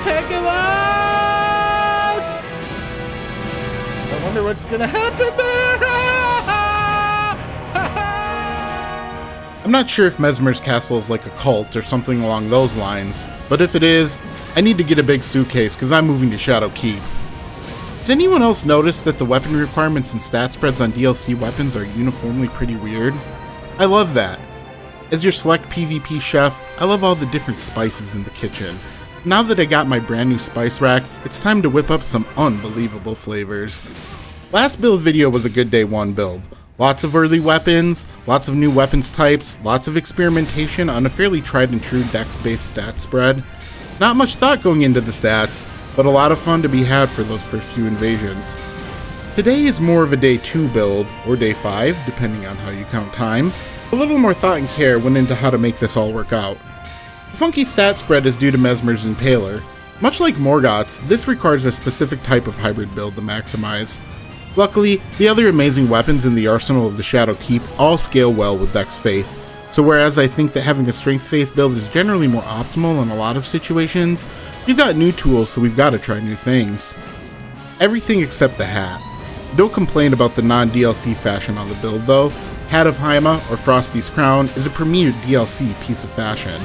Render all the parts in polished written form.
heck of us! I wonder what's gonna happen there! I'm not sure if Mesmer's castle is like a cult or something along those lines, but if it is, I need to get a big suitcase because I'm moving to Shadow Keep. Has anyone else noticed that the weapon requirements and stat spreads on DLC weapons are uniformly pretty weird? I love that. As your select PvP chef, I love all the different spices in the kitchen. Now that I got my brand new spice rack, it's time to whip up some unbelievable flavors. Last build video was a good day one build. Lots of early weapons, lots of new weapons types, lots of experimentation on a fairly tried and true dex-based stat spread. Not much thought going into the stats, but a lot of fun to be had for those first few invasions. Today is more of a day 2 build, or day 5, depending on how you count time. A little more thought and care went into how to make this all work out. The funky stat spread is due to Mesmer's Impaler. Much like Morgoth's, this requires a specific type of hybrid build to maximize. Luckily, the other amazing weapons in the arsenal of the Shadow Keep all scale well with Dex Faith, so whereas I think that having a Strength Faith build is generally more optimal in a lot of situations, we've got new tools so we've got to try new things. Everything except the hat. Don't complain about the non-DLC fashion on the build though. Hat of Haima, or Frosty's Crown, is a premier DLC piece of fashion.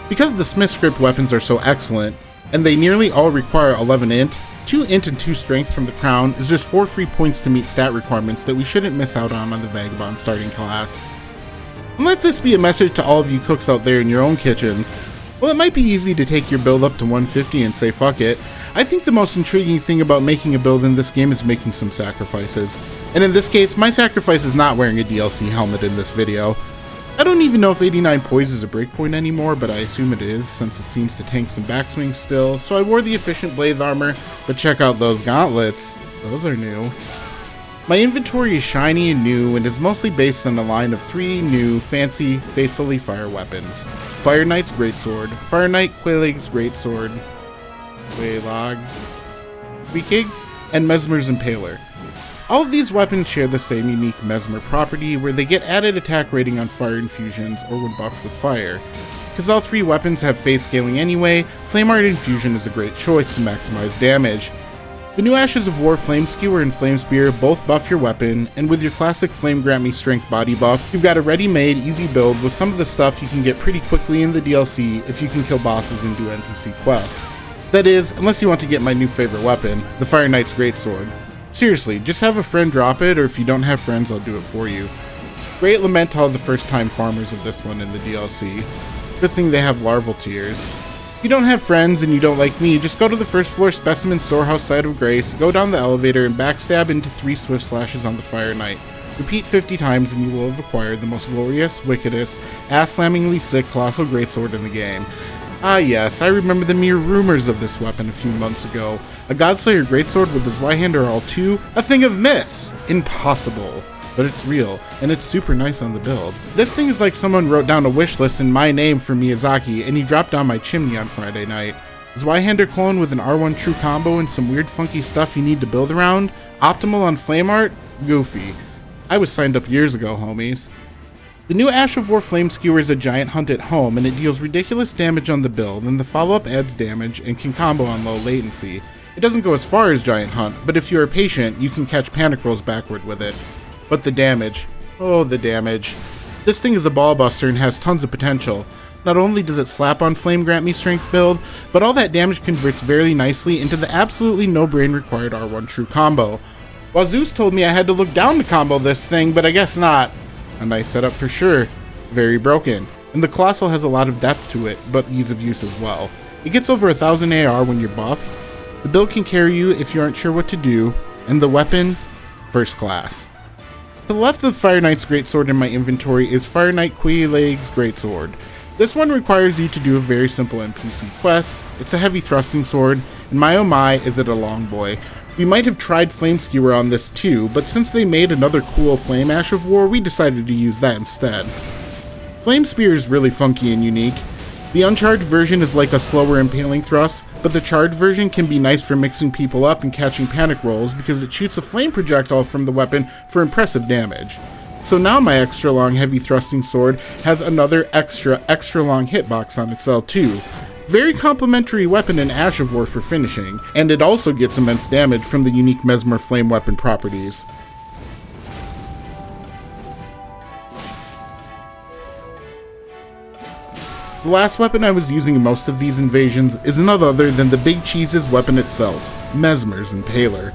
Because the Smith script weapons are so excellent, and they nearly all require 11 int, 2 int and 2 strength from the crown is just 4 free points to meet stat requirements that we shouldn't miss out on the Vagabond starting class. And let this be a message to all of you cooks out there in your own kitchens. While it might be easy to take your build up to 150 and say fuck it, I think the most intriguing thing about making a build in this game is making some sacrifices. And in this case, my sacrifice is not wearing a DLC helmet in this video. I don't even know if 89 poise is a breakpoint anymore, but I assume it is, since it seems to tank some backswing still, so I wore the efficient blade armor, but check out those gauntlets. Those are new. My inventory is shiny and new, and is mostly based on a line of 3 new, fancy, faithfully fire weapons. Fire Knight's Greatsword, Fire Knight Queelig's Greatsword, Queelign, and Mesmer's Impaler. All of these weapons share the same unique Mesmer property where they get added attack rating on fire infusions or when buffed with fire. Because all 3 weapons have phase scaling anyway, Flame Art Infusion is a great choice to maximize damage. The new Ashes of War Flame Skewer and Flame Spear both buff your weapon, and with your classic Flame Grant Me Strength body buff, you've got a ready-made, easy build with some of the stuff you can get pretty quickly in the DLC if you can kill bosses and do NPC quests. That is, unless you want to get my new favorite weapon, the Fire Knight's Greatsword. Seriously, just have a friend drop it, or if you don't have friends, I'll do it for you. Great lament to all the first-time farmers of this one in the DLC. Good thing they have larval tiers. If you don't have friends and you don't like me, just go to the first floor specimen storehouse site of Grace, go down the elevator, and backstab into 3 swift slashes on the Fire Knight. Repeat 50 times and you will have acquired the most glorious, wickedest, ass-slammingly sick colossal greatsword in the game. Ah yes, I remember the mere rumors of this weapon a few months ago. A Godslayer Greatsword with his Y-hander all 2? A thing of myths! Impossible. But it's real, and it's super nice on the build. This thing is like someone wrote down a wish list in my name for Miyazaki, and he dropped down my chimney on Friday night. Is Y-hander clone with an R1 true combo and some weird funky stuff you need to build around? Optimal on Flame Art? Goofy. I was signed up years ago, homies. The new Ash of War Flame Skewer is a giant hunt at home, and it deals ridiculous damage on the build, and the follow-up adds damage and can combo on low latency. It doesn't go as far as Giant Hunt, but if you are patient, you can catch panic rolls backward with it. But the damage. Oh, the damage. This thing is a ball buster and has tons of potential. Not only does it slap on Flame Grant Me Strength build, but all that damage converts very nicely into the absolutely no-brain required R1 true combo. Zeus told me I had to look down to combo this thing, but I guess not. A nice setup for sure. Very broken. And the Colossal has a lot of depth to it, but ease of use as well. It gets over 1000 AR when you're buffed. The build can carry you if you aren't sure what to do, and the weapon, first class. To the left of the Fire Knight's Greatsword in my inventory is Fire Knight Queelig's Greatsword. This one requires you to do a very simple NPC quest. It's a heavy thrusting sword, and my oh my is it a long boy. We might have tried Flame Skewer on this too, but since they made another cool Flame Ash of War, we decided to use that instead. Flame Spear is really funky and unique. The uncharged version is like a slower impaling thrust, but the charged version can be nice for mixing people up and catching panic rolls because it shoots a flame projectile from the weapon for impressive damage. So now my extra long heavy thrusting sword has another extra long hitbox on its L2. Very complimentary weapon in Ash of War for finishing, and it also gets immense damage from the unique Mesmer flame weapon properties. The last weapon I was using in most of these invasions is none other than the Big Cheese's weapon itself, Mesmer's Impaler.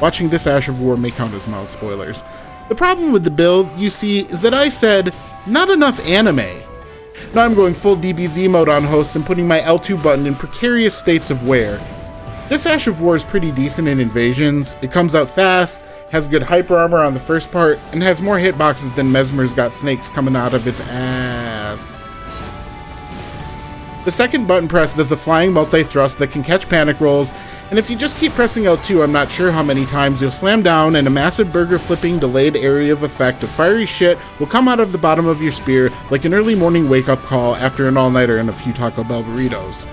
Watching this Ash of War may count as mild spoilers. The problem with the build, you see, is that I said, not enough anime. Now I'm going full DBZ mode on host and putting my L2 button in precarious states of wear. This Ash of War is pretty decent in invasions, it comes out fast, has good hyper armor on the first part, and has more hitboxes than Mesmer's got snakes coming out of his ass. The second button press does a flying multi-thrust that can catch panic rolls, and if you just keep pressing L2, I'm not sure how many times you'll slam down and a massive burger flipping delayed area of effect of fiery shit will come out of the bottom of your spear like an early morning wake up call after an all-nighter and a few Taco Bell burritos.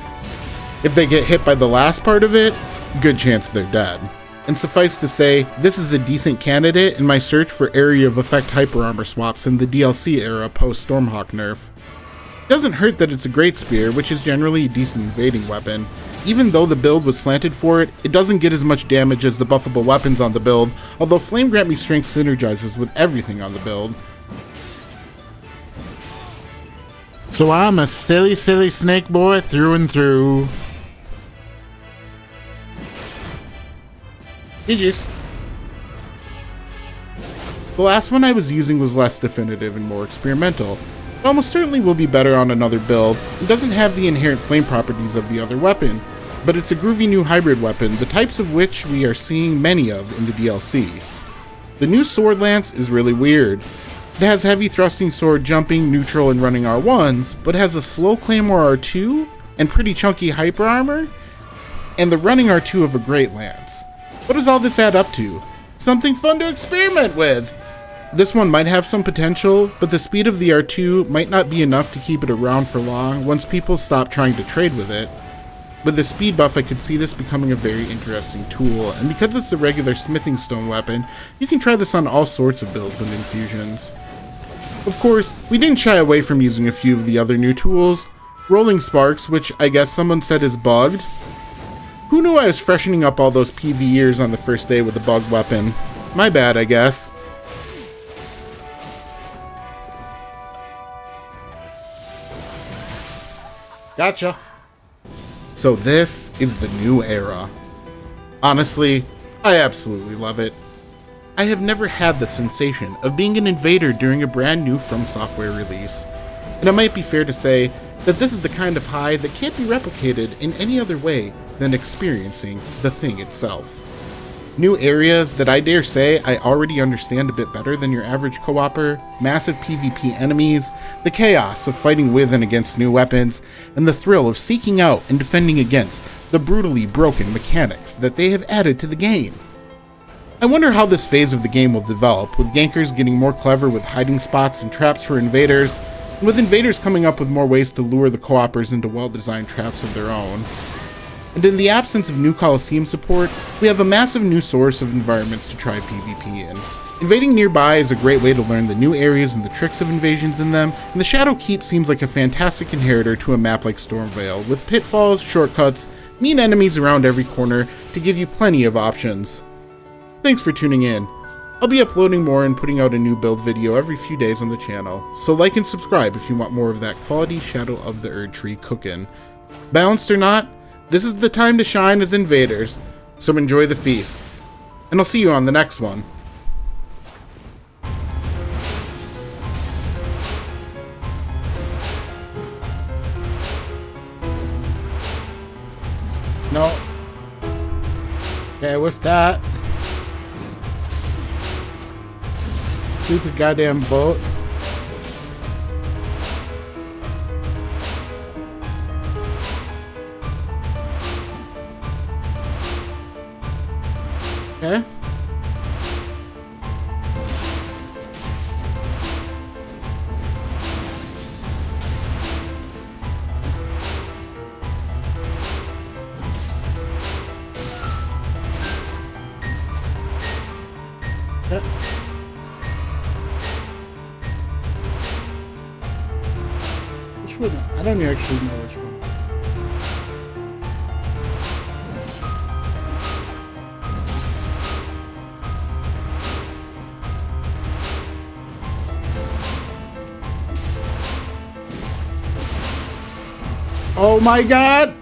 If they get hit by the last part of it, good chance they're dead. And suffice to say, this is a decent candidate in my search for area of effect hyper armor swaps in the DLC era post Stormhawk nerf. It doesn't hurt that it's a great spear, which is generally a decent invading weapon. Even though the build was slanted for it, it doesn't get as much damage as the buffable weapons on the build, although Flame Grant Me Strength synergizes with everything on the build. So I'm a silly snake boy through and through. GG's. The last one I was using was less definitive and more experimental. It almost certainly will be better on another build, and doesn't have the inherent flame properties of the other weapon, but it's a groovy new hybrid weapon, the types of which we are seeing many of in the DLC. The new Sword Lance is really weird. It has heavy thrusting sword jumping, neutral, and running R1s, but has a slow claymore R2, and pretty chunky hyper armor, and the running R2 of a Great Lance. What does all this add up to? Something fun to experiment with! This one might have some potential, but the speed of the R2 might not be enough to keep it around for long once people stop trying to trade with it. With the speed buff, I could see this becoming a very interesting tool, and because it's a regular smithing stone weapon, you can try this on all sorts of builds and infusions. Of course, we didn't shy away from using a few of the other new tools. Rolling Sparks, which I guess someone said is bugged. Who knew I was freshening up all those PV years on the first day with a bugged weapon? My bad, I guess. Gotcha. So this is the new era. Honestly, I absolutely love it. I have never had the sensation of being an invader during a brand new From Software release. And it might be fair to say that this is the kind of high that can't be replicated in any other way than experiencing the thing itself. New areas that I dare say I already understand a bit better than your average co-opper, massive PvP enemies, the chaos of fighting with and against new weapons, and the thrill of seeking out and defending against the brutally broken mechanics that they have added to the game. I wonder how this phase of the game will develop, with gankers getting more clever with hiding spots and traps for invaders, and with invaders coming up with more ways to lure the co-oppers into well-designed traps of their own. And in the absence of new Coliseum support, we have a massive new source of environments to try PvP in. Invading nearby is a great way to learn the new areas and the tricks of invasions in them, and the Shadow Keep seems like a fantastic inheritor to a map like Stormveil, with pitfalls, shortcuts, mean enemies around every corner to give you plenty of options. Thanks for tuning in. I'll be uploading more and putting out a new build video every few days on the channel, so like and subscribe if you want more of that quality Shadow of the Erdtree cookin'. Balanced or not, this is the time to shine as invaders, so enjoy the feast. And I'll see you on the next one. No. Okay, with that. Stupid goddamn boat. Okay. Yeah. Which one? I don't actually know which one. Oh my god!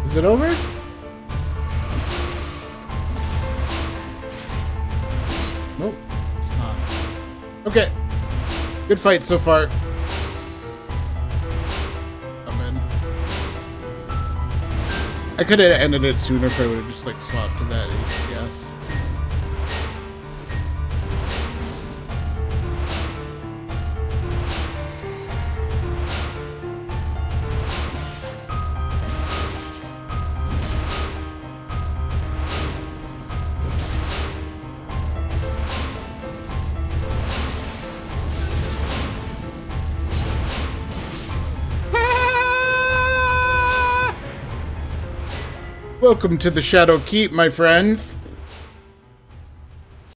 Is it over? Nope, it's not. Okay. Good fight so far. I'm in. I could have ended it sooner if I would have just like swapped to that HPS. Welcome to the Shadow Keep, my friends.